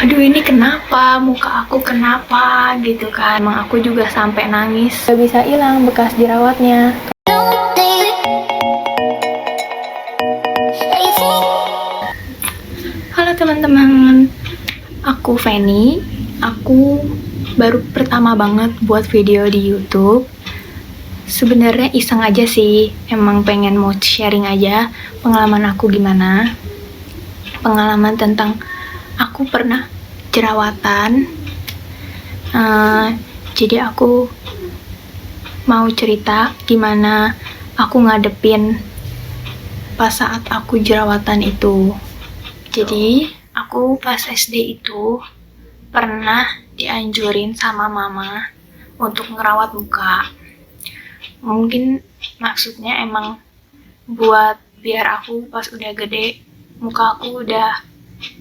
aduh ini kenapa, muka aku kenapa gitu kan. Emang aku juga sampai nangis, gak bisa hilang bekas jerawatnya. Halo teman-teman, aku Feni. Aku baru pertama banget buat video di YouTube. Sebenarnya iseng aja sih, emang pengen mau sharing aja pengalaman aku gimana. Pengalaman tentang aku pernah jerawatan. Jadi aku mau cerita gimana aku ngadepin pas saat aku jerawatan itu. Jadi aku pas SD itu pernah dianjurin sama mama untuk ngerawat muka. Mungkin maksudnya emang buat biar aku pas udah gede muka aku udah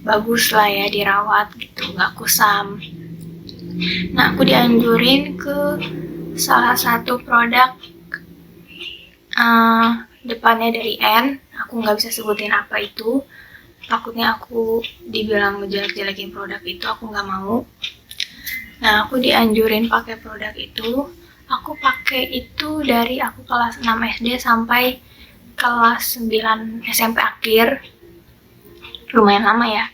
bagus lah ya dirawat gitu, nggak kusam. Nah aku dianjurin ke salah satu produk depannya dari N. Aku nggak bisa sebutin apa itu, takutnya aku dibilang ngejelek-jelekin produk itu, aku nggak mau. Nah aku dianjurin pakai produk itu. Aku pakai itu dari aku kelas 6 SD sampai kelas 9 SMP akhir, lumayan lama ya.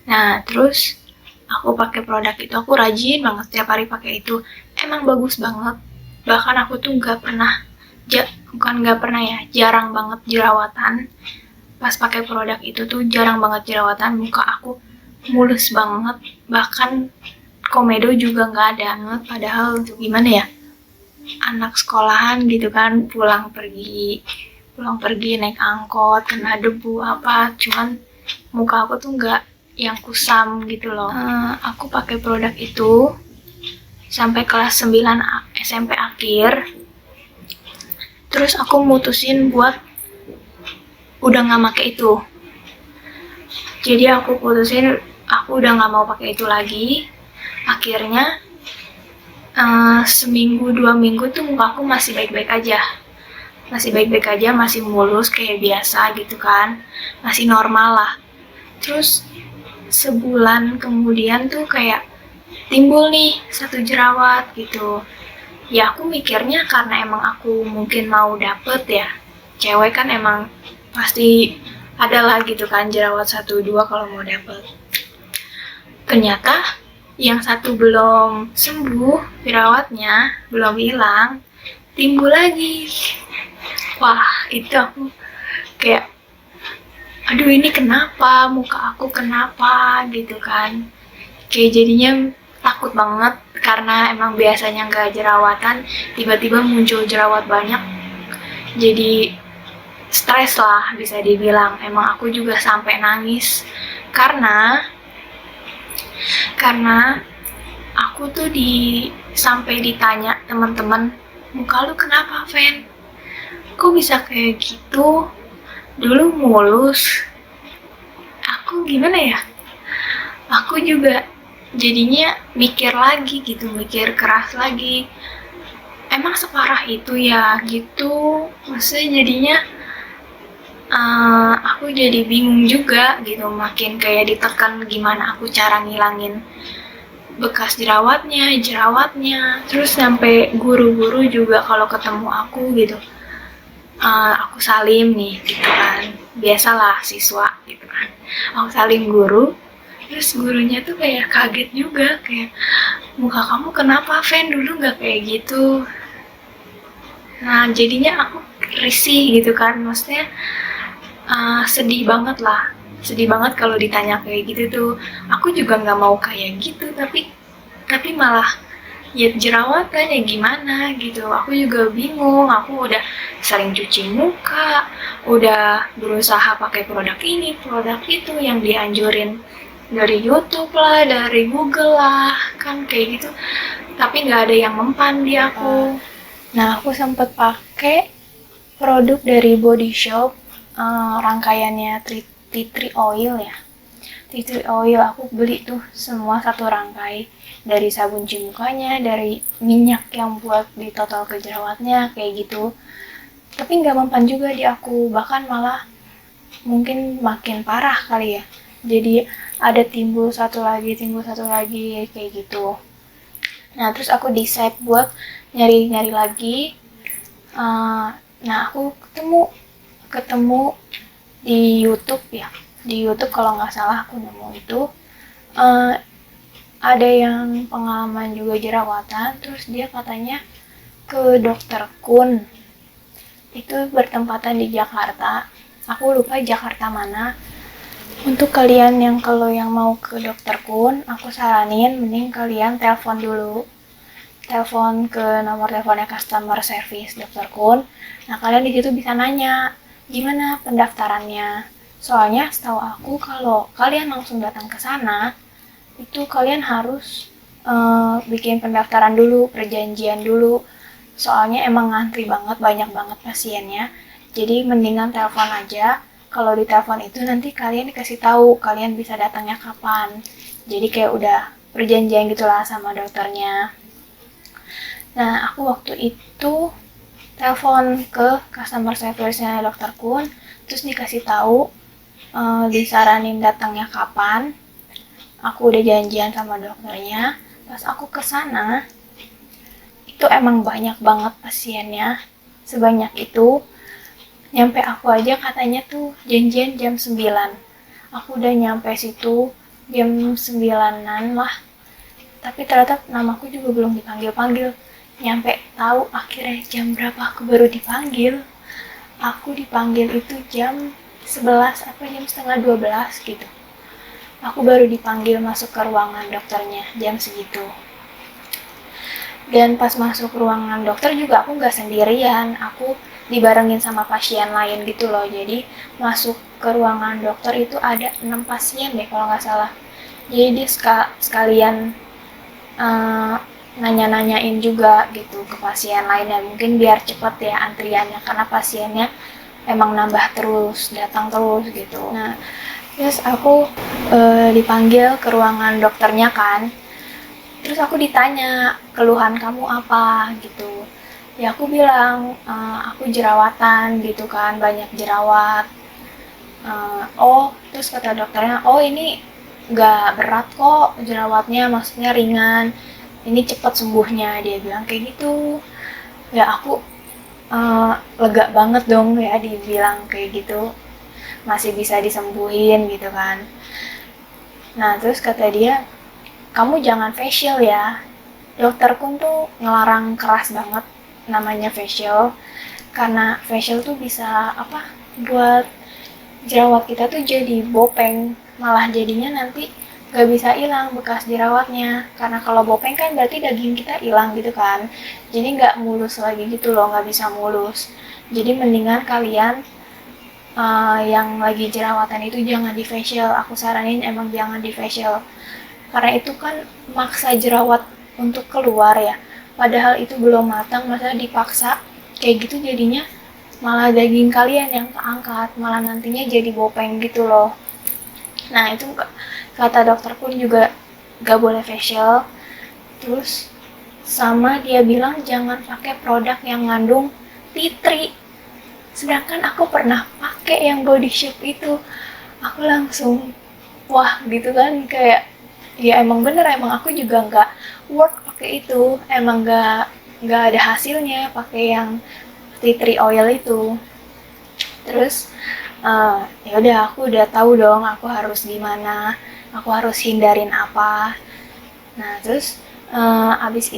Nah terus aku pakai produk itu, aku rajin banget setiap hari pakai itu. Emang bagus banget, bahkan aku tuh jarang banget jerawatan. Pas pakai produk itu tuh jarang banget jerawatan, muka aku mulus banget, bahkan komedo juga nggak ada banget. Padahal untuk gimana ya, anak sekolahan gitu kan, pulang pergi naik angkot kena debu apa, cuman muka aku tuh nggak yang kusam gitu loh. Aku pakai produk itu sampai kelas 9 SMP akhir. Terus aku mutusin buat udah nggak pakai itu. Jadi aku putusin aku udah nggak mau pakai itu lagi. Akhirnya seminggu 2 minggu tuh muka aku masih baik-baik aja, masih mulus kayak biasa gitu kan, masih normal lah. Terus sebulan kemudian tuh kayak timbul nih satu jerawat gitu. Ya aku mikirnya karena emang aku mungkin mau dapet ya, cewek kan emang pasti ada lah gitu kan jerawat 1-2 kalau mau dapet. Ternyata yang satu belum sembuh jerawatnya, belum hilang, timbul lagi. Wah itu aku kayak aduh ini kenapa, muka aku kenapa gitu kan. Kayak jadinya takut banget karena emang biasanya nggak jerawatan, tiba-tiba muncul jerawat banyak. Jadi stres lah bisa dibilang. Emang aku juga sampai nangis karena aku tuh sampai ditanya teman-teman, muka lu kenapa Fen? Kok bisa kayak gitu? Dulu mulus. Aku gimana ya? Aku juga jadinya mikir lagi gitu, mikir keras lagi. Emang separah itu ya gitu? Maksudnya jadinya aku jadi bingung juga gitu, makin kayak ditekan gimana aku cara ngilangin bekas jerawatnya. Terus sampai guru-guru juga kalau ketemu aku gitu, aku salim nih gitu kan, biasalah siswa gitu kan, aku salim guru. Terus gurunya tuh kayak kaget juga, kayak muka kamu kenapa Fen, dulu nggak kayak gitu. Nah jadinya aku risih gitu kan, maksudnya sedih banget kalau ditanya kayak gitu tuh. Aku juga nggak mau kayak gitu, tapi malah ya jerawatan ya gimana gitu. Aku juga bingung, aku udah sering cuci muka, udah berusaha pakai produk ini produk itu yang dianjurin dari YouTube lah, dari Google lah kan kayak gitu, tapi nggak ada yang mempan di aku. Nah aku sempet pakai produk dari Body Shop, rangkaiannya tea tree oil ya. Tea tree oil aku beli tuh semua satu rangkai, dari sabun cuci mukanya, dari minyak yang buat di total ke jerawatnya kayak gitu. Tapi nggak mempan juga di aku, bahkan malah mungkin makin parah kali ya. Jadi ada timbul satu lagi kayak gitu. Nah terus aku decide buat nyari-nyari lagi. Nah aku ketemu di YouTube ya, di YouTube kalau nggak salah aku nemu itu ada yang pengalaman juga jerawatan, terus dia katanya ke dokter Kun, itu bertempatan di Jakarta, aku lupa Jakarta mana. Untuk kalian yang kalau yang mau ke dokter Kun, aku saranin mending kalian telepon dulu, telepon ke nomor teleponnya customer service dokter Kun. Nah kalian di situ bisa nanya gimana pendaftarannya, soalnya setahu aku kalau kalian langsung datang ke sana itu kalian harus bikin pendaftaran dulu, perjanjian dulu, soalnya emang ngantri banget, banyak banget pasiennya. Jadi mendingan telepon aja. Kalau di telepon itu nanti kalian dikasih tahu kalian bisa datangnya kapan, jadi kayak udah perjanjian gitulah sama dokternya. Nah aku waktu itu telepon ke customer service-nya dokter Kun, terus dikasih tahu disaranin datangnya kapan. Aku udah janjian sama dokternya. Pas aku kesana itu emang banyak banget pasiennya, sebanyak itu. Nyampe aku aja katanya tuh janjian jam 9. Aku udah nyampe situ jam 9-an lah, tapi ternyata namaku juga belum dipanggil-panggil. Nyampe tahu akhirnya jam berapa aku baru dipanggil. Aku dipanggil itu jam 11 apa jam setengah 12 gitu. Aku baru dipanggil masuk ke ruangan dokternya jam segitu. Dan pas masuk ruangan dokter juga aku nggak sendirian, aku dibarengin sama pasien lain gitu loh. Jadi masuk ke ruangan dokter itu ada 6 pasien deh kalau nggak salah. Jadi dia sekalian nanya-nanyain juga gitu ke pasien lainnya, mungkin biar cepet ya antriannya karena pasiennya emang nambah terus, datang terus gitu. Nah terus aku dipanggil ke ruangan dokternya kan, terus aku ditanya keluhan kamu apa gitu. Ya aku bilang aku jerawatan gitu kan, banyak jerawat. Oh terus kata dokternya, oh ini nggak berat kok jerawatnya, maksudnya ringan, ini cepat sembuhnya, dia bilang kayak gitu. Ya aku lega banget dong ya dibilang kayak gitu, masih bisa disembuhin gitu kan. Nah terus kata dia, kamu jangan facial ya, dokter Kun tuh ngelarang keras banget namanya facial, karena facial tuh bisa buat jerawat kita tuh jadi bopeng, malah jadinya nanti gak bisa hilang bekas jerawatnya, karena kalau bopeng kan berarti daging kita hilang gitu kan, jadi gak mulus lagi gitu loh, gak bisa mulus. Jadi mendingan kalian yang lagi jerawatan itu jangan di facial, aku saranin emang jangan di facial, karena itu kan maksa jerawat untuk keluar ya, padahal itu belum matang, masa dipaksa kayak gitu, jadinya malah daging kalian yang keangkat, malah nantinya jadi bopeng gitu loh. Nah itu kata dokter pun juga gak boleh facial. Terus sama dia bilang jangan pakai produk yang ngandung tea tree, sedangkan aku pernah pakai yang Body Shop itu. Aku langsung wah gitu kan, kayak ya emang bener, emang aku juga nggak work pakai itu, emang nggak ada hasilnya pakai yang tea tree oil itu. Terus ya udah aku udah tahu dong aku harus gimana, aku harus hindarin apa. Nah terus abis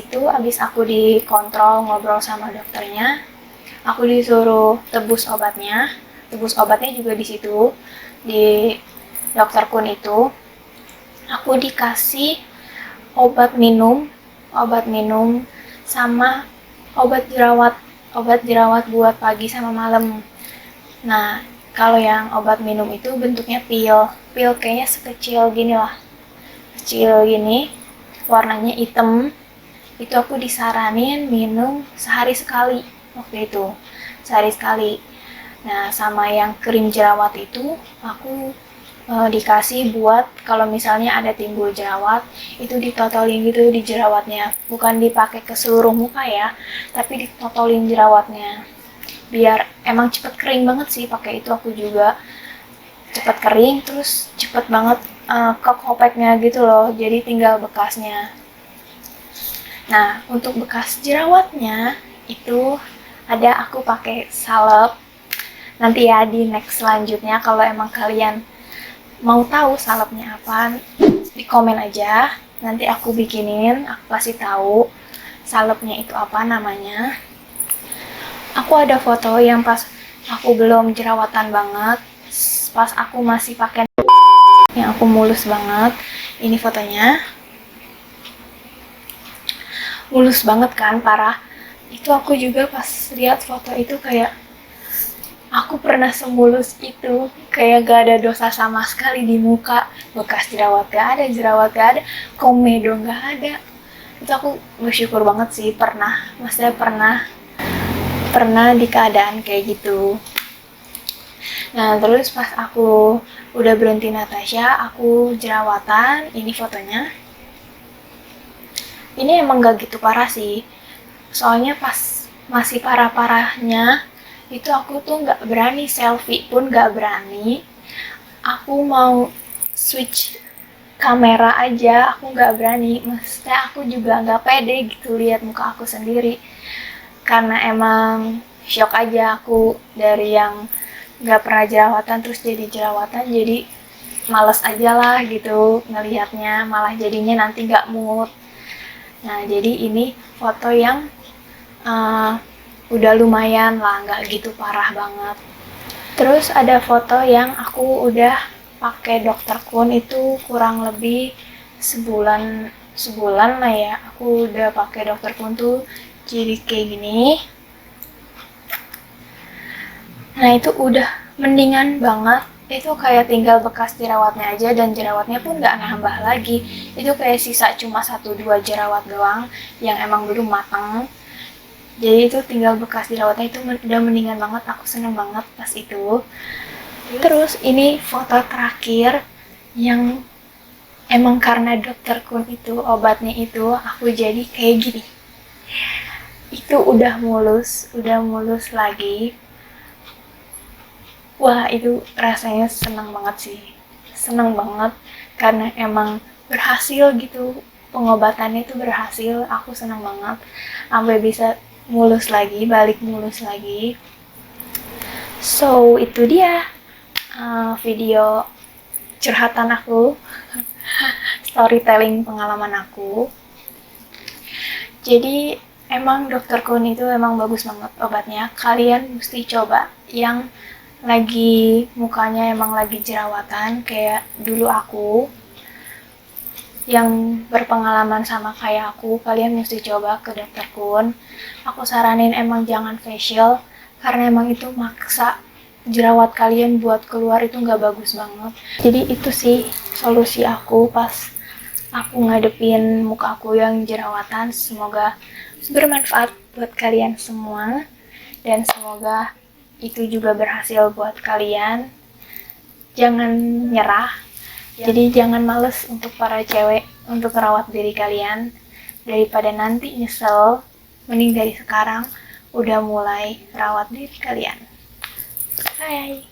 aku dikontrol, ngobrol sama dokternya, aku disuruh tebus obatnya juga di situ di dokter Kun itu. Aku dikasih obat minum sama obat jerawat buat pagi sama malam. Nah kalau yang obat minum itu bentuknya pil kayaknya sekecil gini lah, kecil gini, warnanya hitam. Itu aku disaranin minum sehari sekali waktu itu, sehari sekali. Nah sama yang krim jerawat itu aku dikasih buat kalau misalnya ada timbul jerawat itu ditotolin gitu di jerawatnya, bukan dipakai ke seluruh muka ya, tapi ditotolin jerawatnya biar emang cepet kering banget sih. Pakai itu aku juga cepet kering, terus cepet banget kekopeknya gitu loh, jadi tinggal bekasnya. Nah, untuk bekas jerawatnya itu ada aku pakai salep. Nanti ya di next selanjutnya kalau emang kalian mau tahu salepnya apa, di komen aja. Nanti aku bikinin, aku kasih tahu salepnya itu apa namanya. Aku ada foto yang pas aku belum jerawatan banget, pas aku masih pakai yang aku mulus banget. Ini fotonya. Mulus banget kan, parah. Itu aku juga pas lihat foto itu kayak aku pernah semulus itu, kayak gak ada dosa sama sekali di muka. Bekas jerawat gak ada, jerawat gak ada, komedo gak ada. Itu aku bersyukur banget sih maksudnya pernah di keadaan kayak gitu. Nah, terus pas aku udah berhenti Natasha, aku jerawatan. Ini fotonya. Ini emang gak gitu parah sih. Soalnya pas masih parah-parahnya, itu aku tuh gak berani selfie pun gak berani. Aku mau switch kamera aja, aku gak berani. Maksudnya aku juga gak pede gitu lihat muka aku sendiri. Karena emang shock aja aku dari yang gak pernah jerawatan terus jadi jerawatan, jadi males aja lah gitu ngelihatnya, malah jadinya nanti gak mood. Nah, jadi ini foto yang udah lumayan lah, gak gitu parah banget. Terus ada foto yang aku udah pakai Dr. Kun, itu kurang lebih sebulan lah ya. Aku udah pakai Dr. Kun tuh jadi kayak gini. Nah, itu udah mendingan banget. Itu kayak tinggal bekas jerawatnya aja, dan jerawatnya pun gak nambah lagi. Itu kayak sisa cuma 1-2 jerawat doang yang emang belum matang. Jadi itu tinggal bekas jerawatnya, itu udah mendingan banget. Aku seneng banget pas itu. Terus ini foto terakhir yang emang karena Dr. Kun itu, obatnya itu, aku jadi kayak gini. Itu udah mulus lagi. Wah, itu rasanya seneng banget sih. Seneng banget karena emang berhasil gitu. Pengobatannya itu berhasil. Aku seneng banget. Sampai bisa mulus lagi, balik mulus lagi. So, itu dia video curhatan aku. Storytelling pengalaman aku. Jadi, emang Dr. Kun itu emang bagus banget obatnya. Kalian mesti coba yang lagi mukanya emang lagi jerawatan kayak dulu aku, yang berpengalaman sama kayak aku. Kalian mesti coba ke Dr. Kun. Aku saranin emang jangan facial, karena emang itu maksa jerawat kalian buat keluar, itu nggak bagus banget. Jadi itu sih solusi aku pas aku ngadepin muka aku yang jerawatan. Semoga bermanfaat buat kalian semua, dan semoga itu juga berhasil buat kalian. Jangan nyerah. Jadi jangan males untuk para cewek untuk merawat diri kalian. Daripada nanti nyesel, mending dari sekarang udah mulai rawat diri kalian. Bye.